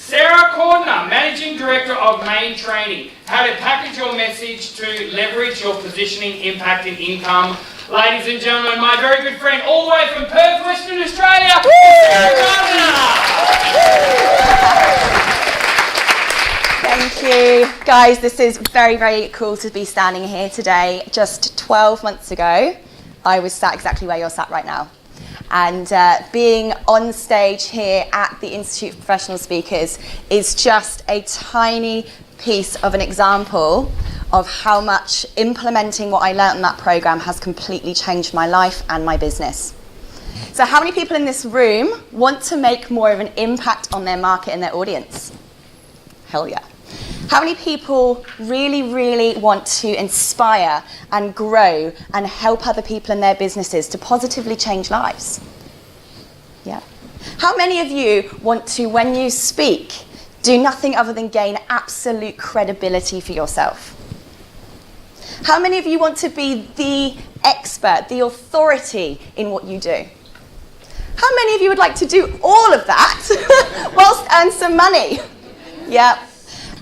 Sarah Cordner, Managing Director of Main Training, how to package your message to leverage your positioning, impact and income. Ladies and gentlemen, my very good friend all the way from Perth, Western Australia, Sarah Cordner. Thank you. Guys, this is very, very cool to be standing here today. Just 12 months ago, I was sat exactly where you're sat right now. And being on stage here at the Institute of Professional Speakers is just a tiny piece of an example of how much implementing what I learnt in that program has completely changed my life and my business. So how many people in this room want to make more of an impact on their market and their audience? Hell yeah. How many people really, really want to inspire and grow and help other people in their businesses to positively change lives? Yeah. How many of you want to, when you speak, do nothing other than gain absolute credibility for yourself? How many of you want to be the expert, the authority in what you do? How many of you would like to do all of that whilst earn some money? Yeah.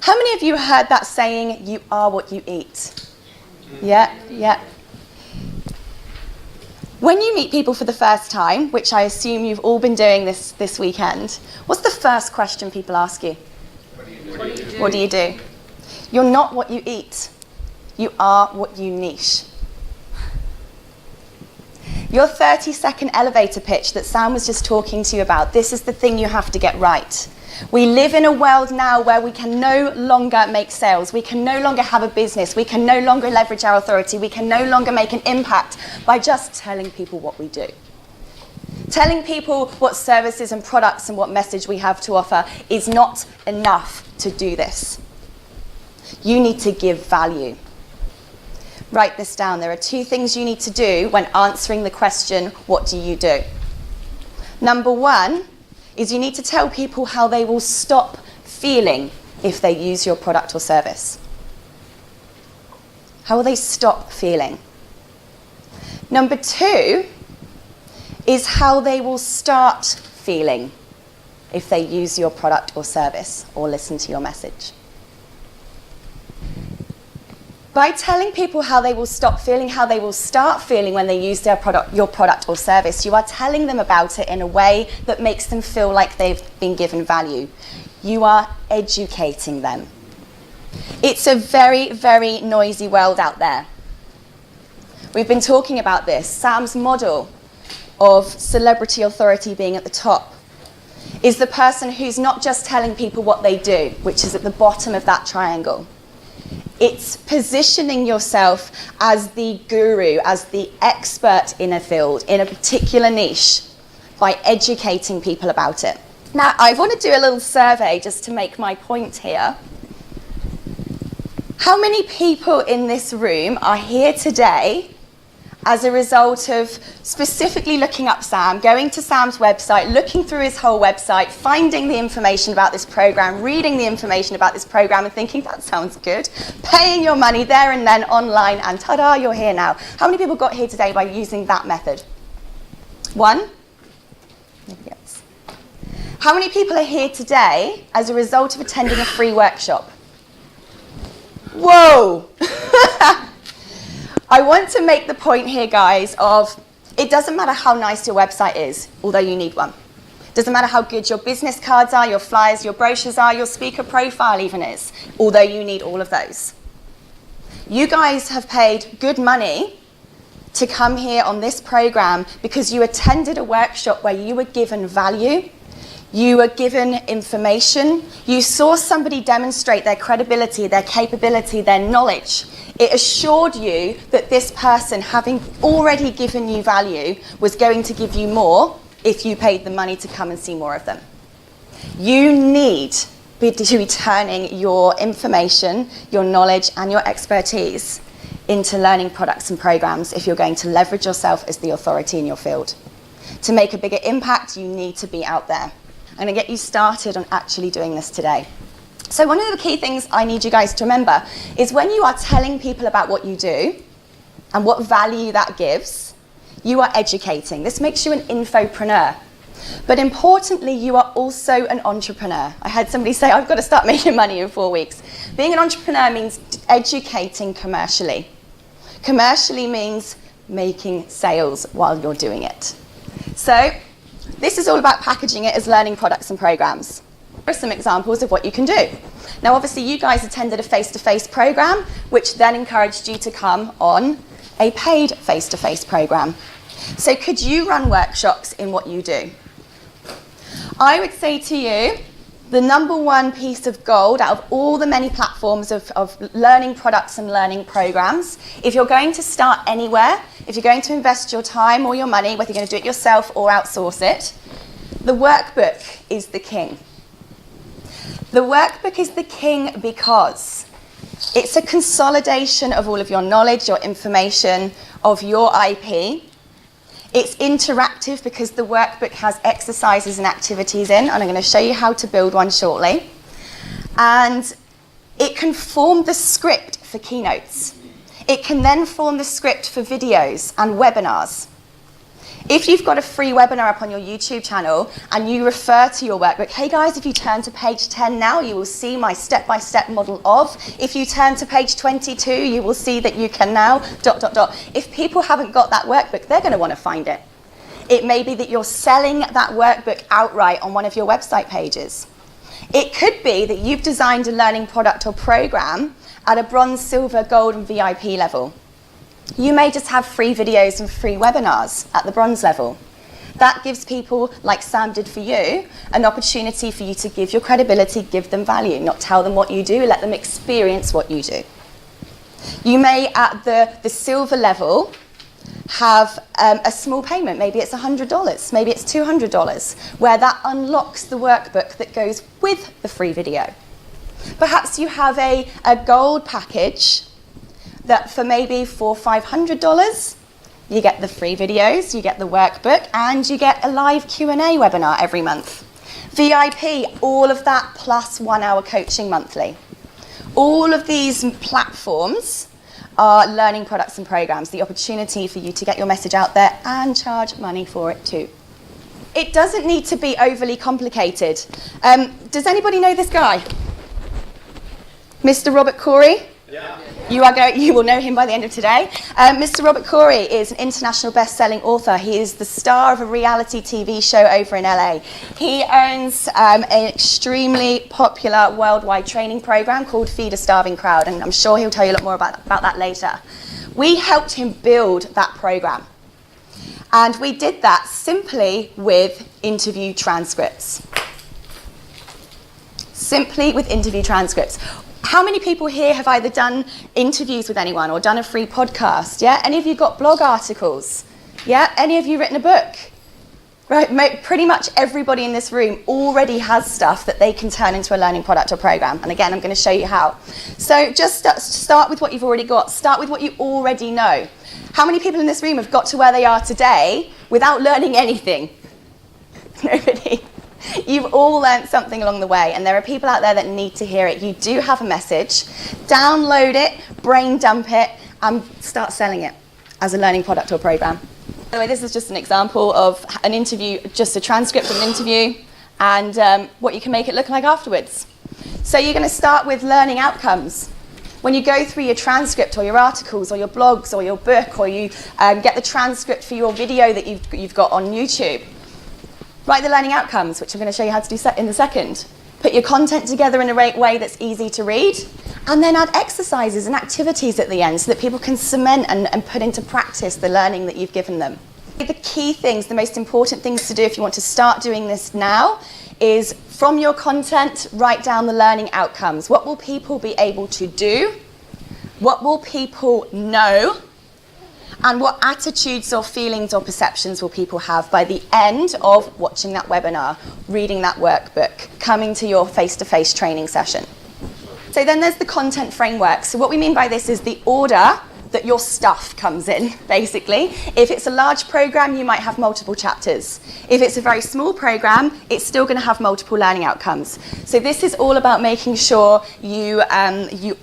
How many of you heard that saying, you are what you eat? Yeah, yeah. When you meet people for the first time, which I assume you've all been doing this weekend, what's the first question people ask you? What do you do? You're not what you eat. You are what you niche. Your 30-second elevator pitch that Sam was just talking to you about, this is the thing you have to get right. We live in a world now where we can no longer make sales, we can no longer have a business, we can no longer leverage our authority, we can no longer make an impact by just telling people what we do. Telling people what services and products and what message we have to offer is not enough to do this. You need to give value. Write this down. There are 2 things you need to do when answering the question, what do you do? Number 1 is you need to tell people how they will stop feeling if they use your product or service. How will they stop feeling? Number 2 is how they will start feeling if they use your product or service or listen to your message. By telling people how they will stop feeling, how they will start feeling when they use your product or service, you are telling them about it in a way that makes them feel like they've been given value. You are educating them. It's a very, very noisy world out there. We've been talking about this. Sam's model of celebrity authority being at the top is the person who's not just telling people what they do, which is at the bottom of that triangle. It's positioning yourself as the guru, as the expert in a field, in a particular niche, by educating people about it. Now, I want to do a little survey just to make my point here. How many people in this room are here today as a result of specifically looking up Sam, going to Sam's website, looking through his whole website, finding the information about this program, reading the information about this program and thinking, that sounds good, paying your money there and then online, and ta-da, you're here now. How many people got here today by using that method? 1? Yes. How many people are here today as a result of attending a free workshop? Whoa! I want to make the point here, guys, of it doesn't matter how nice your website is, although you need one. It doesn't matter how good your business cards are, your flyers, your brochures are, your speaker profile even is, although you need all of those. You guys have paid good money to come here on this program because you attended a workshop where you were given value, you were given information, you saw somebody demonstrate their credibility, their capability, their knowledge. It assured you that this person, having already given you value, was going to give you more if you paid the money to come and see more of them. You need to be turning your information, your knowledge, and your expertise into learning products and programs if you're going to leverage yourself as the authority in your field. To make a bigger impact, you need to be out there. I'm going to get you started on actually doing this today. So one of the key things I need you guys to remember is when you are telling people about what you do and what value that gives, you are educating. This makes you an infopreneur. But importantly, you are also an entrepreneur. I had somebody say, I've got to start making money in 4 weeks. Being an entrepreneur means educating commercially. Commercially means making sales while you're doing it. So this is all about packaging it as learning products and programs. Here are some examples of what you can do. Now, obviously, you guys attended a face-to-face program, which then encouraged you to come on a paid face-to-face program. So could you run workshops in what you do? I would say to you, the number one piece of gold out of all the many platforms of learning products and learning programs, if you're going to start anywhere, if you're going to invest your time or your money, whether you're going to do it yourself or outsource it, the workbook is the king. The workbook is the king because it's a consolidation of all of your knowledge, your information, of your IP. It's interactive because the workbook has exercises and activities in, and I'm going to show you how to build one shortly. And it can form the script for keynotes. It can then form the script for videos and webinars. If you've got a free webinar up on your YouTube channel and you refer to your workbook, hey guys, if you turn to page 10 now, you will see my step-by-step model of. If you turn to page 22, you will see that you can now ... If people haven't got that workbook, they're going to want to find it. It may be that you're selling that workbook outright on one of your website pages. It could be that you've designed a learning product or program at a bronze, silver, gold, and VIP level. You may just have free videos and free webinars at the bronze level. That gives people, like Sam did for you, an opportunity for you to give your credibility, give them value, not tell them what you do, let them experience what you do. You may, at the silver level, have a small payment. Maybe it's $100, maybe it's $200, where that unlocks the workbook that goes with the free video. Perhaps you have a gold package that for maybe $400 or $500, you get the free videos, you get the workbook, and you get a live Q&A webinar every month. VIP, all of that plus 1 hour coaching monthly. All of these platforms are learning products and programs, the opportunity for you to get your message out there and charge money for it too. It doesn't need to be overly complicated. Does anybody know this guy? Mr. Robert Corey? Yeah. You will know him by the end of today. Mr. Robert Corey is an international best-selling author. He is the star of a reality TV show over in LA. He owns an extremely popular worldwide training program called Feed a Starving Crowd, and I'm sure he'll tell you a lot more about that later. We helped him build that program. And we did that simply with interview transcripts. Simply with interview transcripts. How many people here have either done interviews with anyone or done a free podcast? Yeah? Any of you got blog articles? Yeah? Any of you written a book? Right? Pretty much everybody in this room already has stuff that they can turn into a learning product or program. And again, I'm going to show you how. So just start with what you've already got. Start with what you already know. How many people in this room have got to where they are today without learning anything? Nobody. You've all learned something along the way, and there are people out there that need to hear it. You do have a message. Download it, brain dump it, and start selling it as a learning product or program. By the way, this is just an example of an interview, just a transcript of an interview, and what you can make it look like afterwards. So you're going to start with learning outcomes. When you go through your transcript or your articles or your blogs or your book, or you get the transcript for your video that you've got on YouTube, write the learning outcomes, which I'm going to show you how to do in a second. Put your content together in a way that's easy to read, and then add exercises and activities at the end so that people can cement and put into practice the learning that you've given them. The key things, the most important things to do if you want to start doing this now is from your content, write down the learning outcomes. What will people be able to do? What will people know? And what attitudes or feelings or perceptions will people have by the end of watching that webinar, reading that workbook, coming to your face-to-face training session? So then there's the content framework. So what we mean by this is the order that your stuff comes in, basically. If it's a large program, you might have multiple chapters. If it's a very small program, it's still going to have multiple learning outcomes. So this is all about making sure you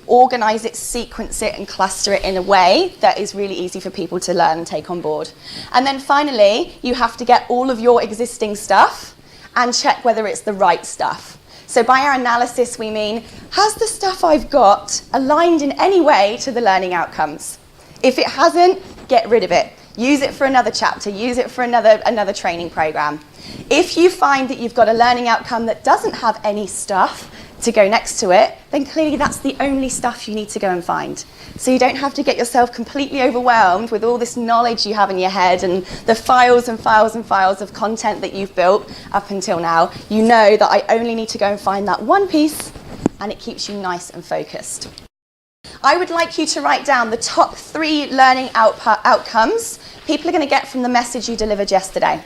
organize it, sequence it, and cluster it in a way that is really easy for people to learn and take on board. And then finally, you have to get all of your existing stuff and check whether it's the right stuff. So by our analysis, we mean, has the stuff I've got aligned in any way to the learning outcomes? If it hasn't, get rid of it. Use it for another chapter, use it for another training program. If you find that you've got a learning outcome that doesn't have any stuff to go next to it, then clearly that's the only stuff you need to go and find. So you don't have to get yourself completely overwhelmed with all this knowledge you have in your head and the files and files and files of content that you've built up until now. You know that I only need to go and find that one piece, and it keeps you nice and focused. I would like you to write down the top 3 learning outcomes people are going to get from the message you delivered yesterday.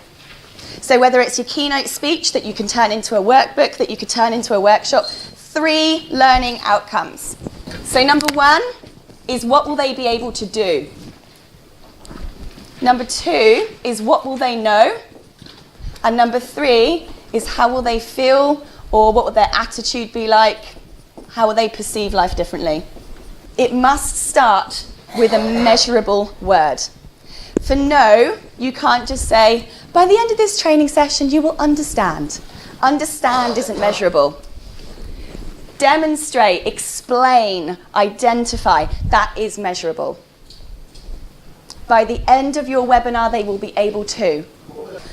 So whether it's your keynote speech that you can turn into a workbook, that you could turn into a workshop, 3 learning outcomes. So number 1 is, what will they be able to do? Number 2 is, what will they know? And number 3 is, how will they feel, or what will their attitude be like? How will they perceive life differently? It must start with a measurable word. For know, you can't just say, by the end of this training session, you will understand. Understand isn't measurable. Demonstrate, explain, identify, that is measurable. By the end of your webinar, they will be able to.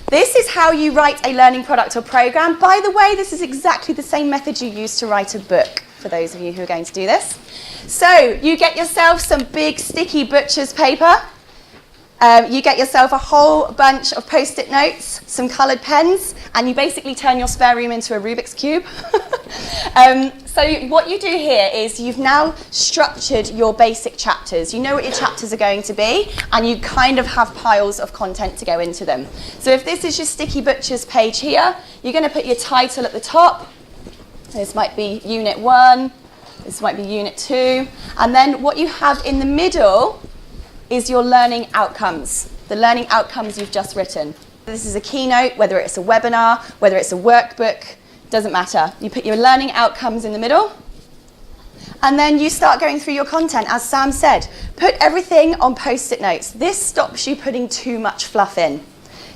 This is how you write a learning product or program. By the way, this is exactly the same method you use to write a book, for those of you who are going to do this. So you get yourself some big sticky butcher's paper. You get yourself a whole bunch of Post-it notes, some coloured pens, and you basically turn your spare room into a Rubik's Cube. So what you do here is you've now structured your basic chapters. You know what your chapters are going to be, and you kind of have piles of content to go into them. So if this is your Sticky Butchers page here, you're going to put your title at the top. This might be Unit 1, this might be Unit 2, and then what you have in the middle is your learning outcomes, the learning outcomes you've just written. This is a keynote, whether it's a webinar, whether it's a workbook, doesn't matter. You put your learning outcomes in the middle, and then you start going through your content. As Sam said, put everything on Post-it notes. This stops you putting too much fluff in.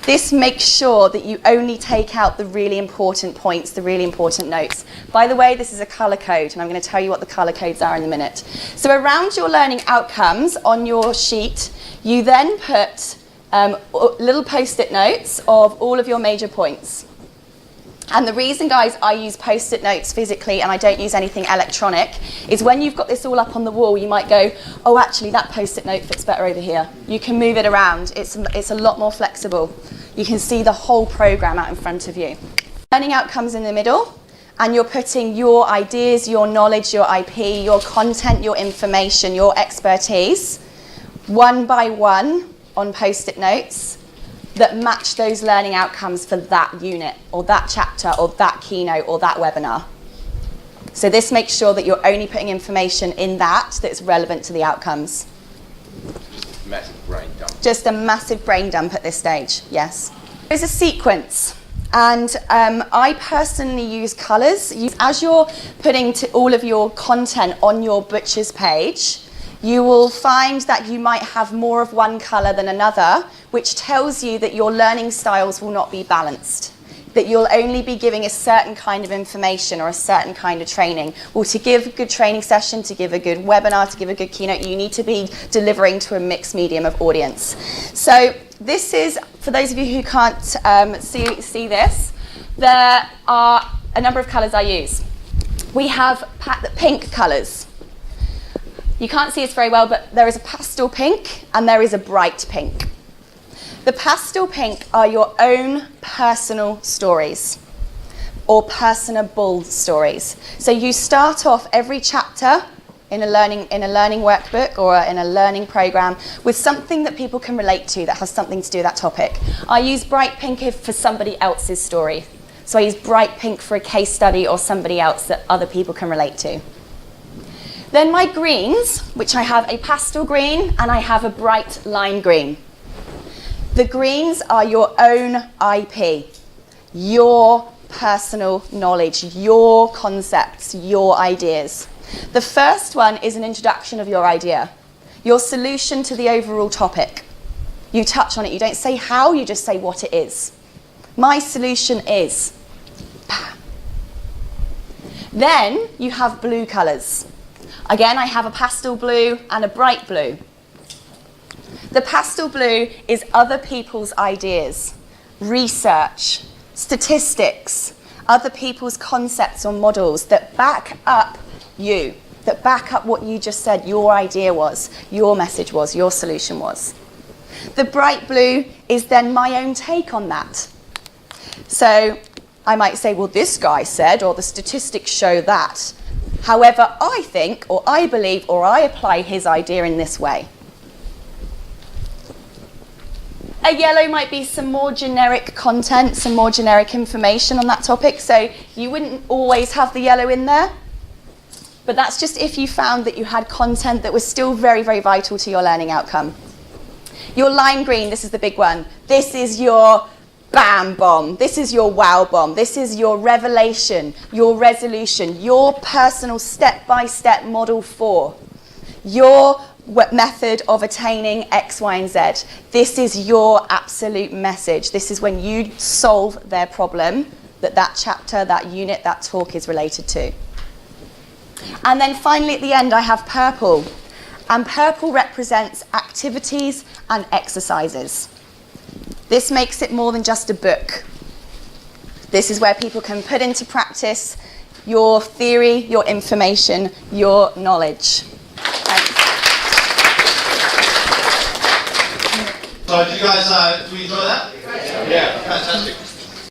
This makes sure that you only take out the really important points, the really important notes. By the way, this is a colour code, and I'm going to tell you what the colour codes are in a minute. So around your learning outcomes on your sheet, you then put little Post-it notes of all of your major points. And the reason, guys, I use Post-it notes physically and I don't use anything electronic is when you've got this all up on the wall, you might go, oh, actually, that Post-it note fits better over here. You can move it around. It's a lot more flexible. You can see the whole program out in front of you. Learning outcomes in the middle, and you're putting your ideas, your knowledge, your IP, your content, your information, your expertise, one by one on Post-it notes that match those learning outcomes for that unit or that chapter or that keynote or that webinar. So this makes sure that you're only putting information in that's relevant to the outcomes. Massive brain dump. Just a massive brain dump at this stage, yes. There's a sequence, and I personally use colours. As you're putting all of your content on your Butcher's page, you will find that you might have more of one colour than another, which tells you that your learning styles will not be balanced, that you'll only be giving a certain kind of information or a certain kind of training. Well, to give a good training session, to give a good webinar, to give a good keynote, you need to be delivering to a mixed medium of audience. So this is, for those of you who can't see this, there are a number of colours I use. We have pink colours. You can't see this very well, but there is a pastel pink and there is a bright pink. The pastel pink are your own personal stories or personable stories. So you start off every chapter in a learning workbook or in a learning program with something that people can relate to that has something to do with that topic. I use bright pink for somebody else's story. So I use bright pink for a case study or somebody else that other people can relate to. Then my greens, which I have a pastel green and I have a bright lime green. The greens are your own IP, your personal knowledge, your concepts, your ideas. The first one is an introduction of your idea, your solution to the overall topic. You touch on it, you don't say how, you just say what it is. My solution is. Then you have blue colours. Again, I have a pastel blue and a bright blue. The pastel blue is other people's ideas, research, statistics, other people's concepts or models that back up you, that back up what you just said your idea was, your message was, your solution was. The bright blue is then my own take on that. So I might say, well, this guy said, or the statistics show that. However, I think, or I believe, or I apply his idea in this way. A yellow might be some more generic content, some more generic information on that topic. So you wouldn't always have the yellow in there. But that's just if you found that you had content that was still very, very vital to your learning outcome. Your lime green, this is the big one. This is your bam bomb. This is your wow bomb. This is your revelation, your resolution, your personal step-by-step model for your method of attaining X, Y, and Z. This is your absolute message. This is when you solve their problem that chapter, that unit, that talk is related to. And then finally at the end I have purple. And purple represents activities and exercises. This makes it more than just a book. This is where people can put into practice your theory, your information, your knowledge. Thanks. So did you guys, do you enjoy that? Yeah. Fantastic.